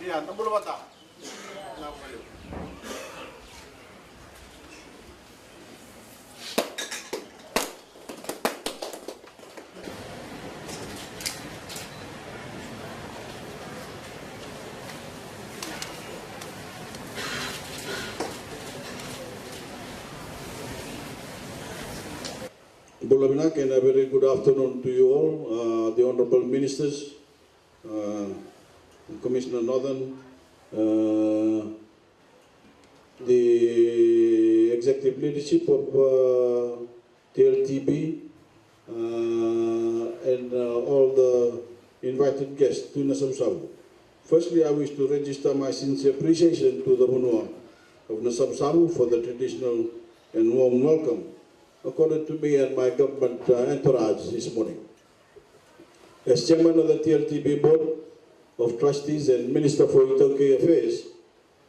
Iya, tembul bata. Nah, kayu. Bulabinak, and a very good afternoon to you all, the honorable ministers, Commissioner Northern, the executive leadership of TLTB, and all the invited guests to Nasam Sabu. Firstly, I wish to register my sincere appreciation to the Hunua of Nasam Sabu for the traditional and warm welcome accorded to me and my government entourage this morning. As chairman of the TLTB Board of Trustees and Minister for Itoke Affairs,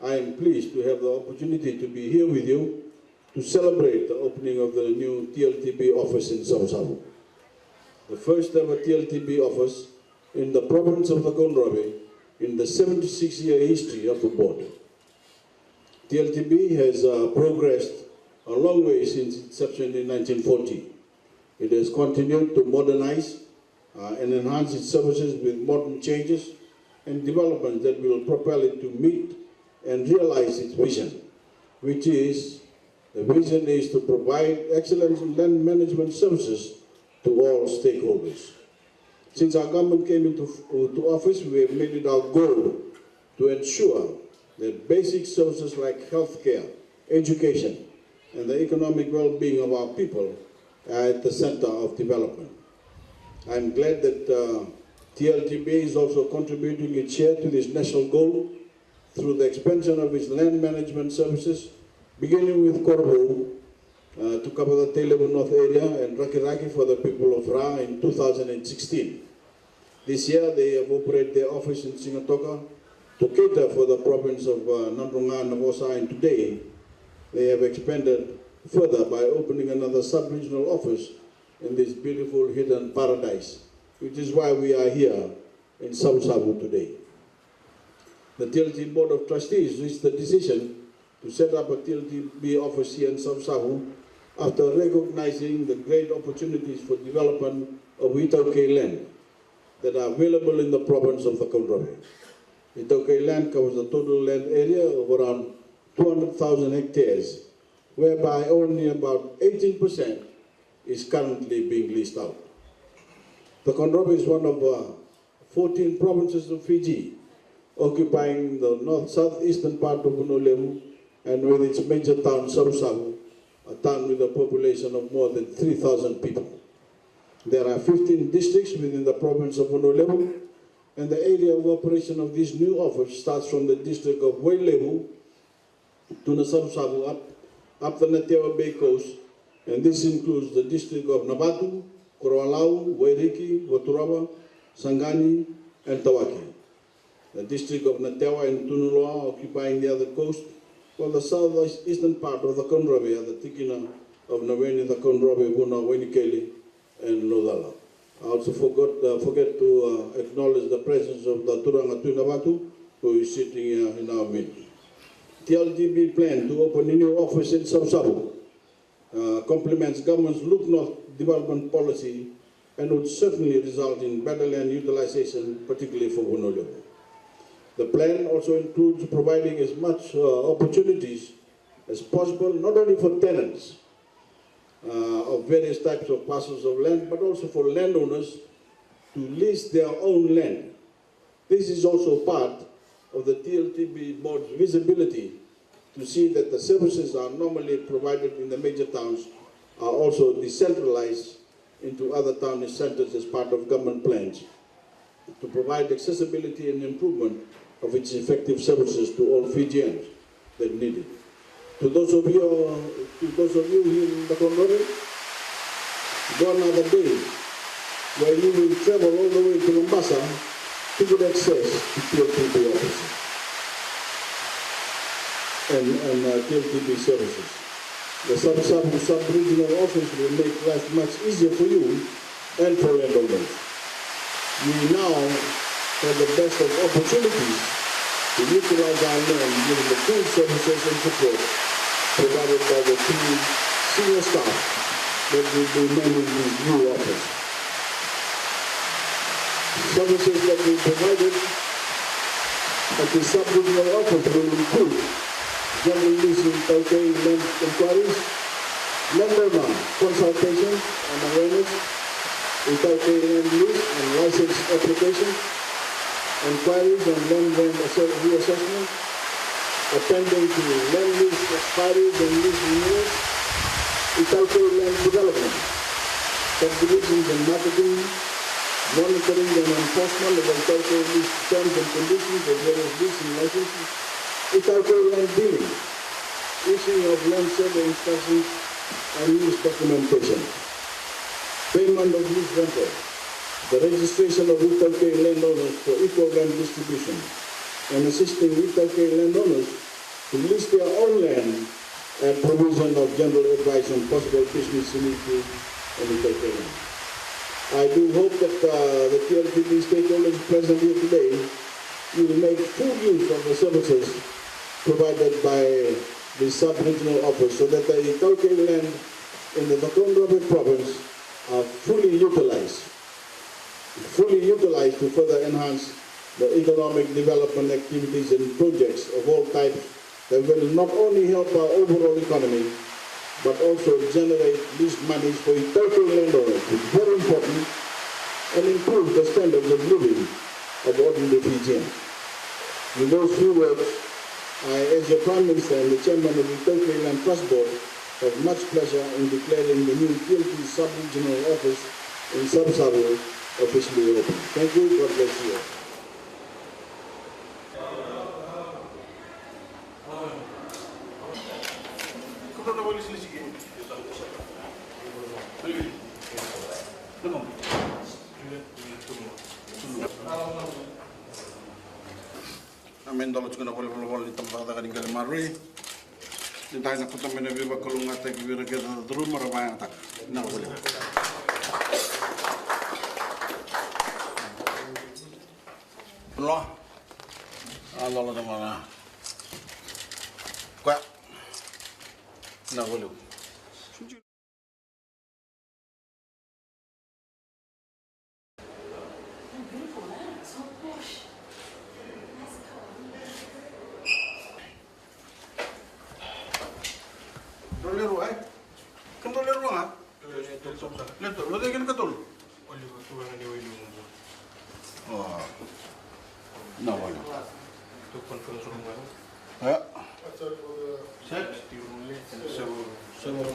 I am pleased to have the opportunity to be here with you to celebrate the opening of the new TLTB office in Sabu, the first ever TLTB office in the province of the Konrabe in the 76-year history of the board. TLTB has progressed a long way since its inception in 1940. It has continued to modernize and enhance its services with modern changes and developments that will propel it to meet and realize its vision, which is, the vision is to provide excellent land management services to all stakeholders. Since our government came into office, we have made it our goal to ensure that basic services like healthcare, education, and the economic well-being of our people are at the center of development. I'm glad that TLTB is also contributing its share to this national goal through the expansion of its land management services, beginning with Korbo to cover the Telebu North area and Rakiraki for the people of Ra in 2016. This year they have operated their office in Singatoka to cater for the province of Nandrunga and Navosa, and today they have expanded further by opening another sub-regional office in this beautiful hidden paradise, which is why we are here in Sabu today. The TLT Board of Trustees reached the decision to set up a TLTB office here in Sabu after recognizing the great opportunities for development of Itoke land that are available in the province of the Konrabe. Itoke land covers a total land area of around 200,000 hectares, whereby only about 18% is currently being leased out. The Konrabe is one of 14 provinces of Fiji, occupying the north-southeastern part of Honolulu, and with its major town, Sabu, a town with a population of more than 3,000 people. There are 15 districts within the province of Honolulu, and the area of operation of this new office starts from the district of Wailebu to the Sabu up the Natewa Bay coast, and this includes the district of Nabatu, Koroalau, Wairiki, Waturaba, Sangani, and Tawaki. The district of Natewa and Tunuloa occupying the other coast, while the southeastern part of the Konrabe are the Tikina of Naweni, the Konrabe, Wuna, Wenikeli, and Lodala. I also forget to acknowledge the presence of the Turanga Tunabatu, who is sitting here in our midst. TLTB plan to open a new office in Sabu complements government's Look North development policy and would certainly result in better land utilization, particularly for Honolulu. The plan also includes providing as much opportunities as possible, not only for tenants of various types of parcels of land, but also for landowners to lease their own land. This is also part of the TLTB board's visibility to see that the services are normally provided in the major towns are also decentralized into other town centers as part of government plans to provide accessibility and improvement of its effective services to all Fijians that need it. To those of you here in the Konrabe, gone are the days where you will travel all the way to Mombasa to get access to TLTB offices and TLTB services. The Sabu sub-regional office will make life much easier for you and for landowners. We now have the best of opportunities to utilize our land given the full services and support provided by the two senior staff that will be managing this new office. Services that will be provided at the sub-regional office will include general leasing Tauke land inquiries, landowner consultation and awareness, Tauke land lease and license application, inquiries on land reassessment, attending to land lease expiries and lease renewals, Tauke land development, subdivisions and marketing, monitoring and enforcement of Tauke lease terms and conditions as well as leasing licenses, Tauke land dealing, issuing of land survey instructions and lease documentation, payment of lease rental, the registration of Tauke landowners for equal land distribution, and assisting Tauke landowners to list their own land and provision of general advice on possible business initiatives on Tauke land. I do hope that the TLPD stakeholders present here today will make full use of the services provided by the sub-regional office so that the Tauke land in the Nakhon Ratchasima province are fully utilized to further enhance the economic development activities and projects of all types that will not only help our overall economy but also generate lease monies for Tauke landowners, which is very important, and improve the standards of living of ordinary Fijians. With those few words, I, as your Prime Minister and the Chairman of the Tauke Land Trust Board, have much pleasure in declaring the new TLP sub-regional office in Sabsabu officially open. Thank you. God bless you all. Amin dolo tsukuna bol di tempat ada kadang kali marui. Di tanya aku tambah nabi bakal ngata kibir kita terus merawai tak. Nak boleh. Loh, Allah Allah mana? Kau, nak boleh. Doleru ay, kan doleru ah? Leto, lo degen katul. Oh, no bueno. Ya. Set. Seguro.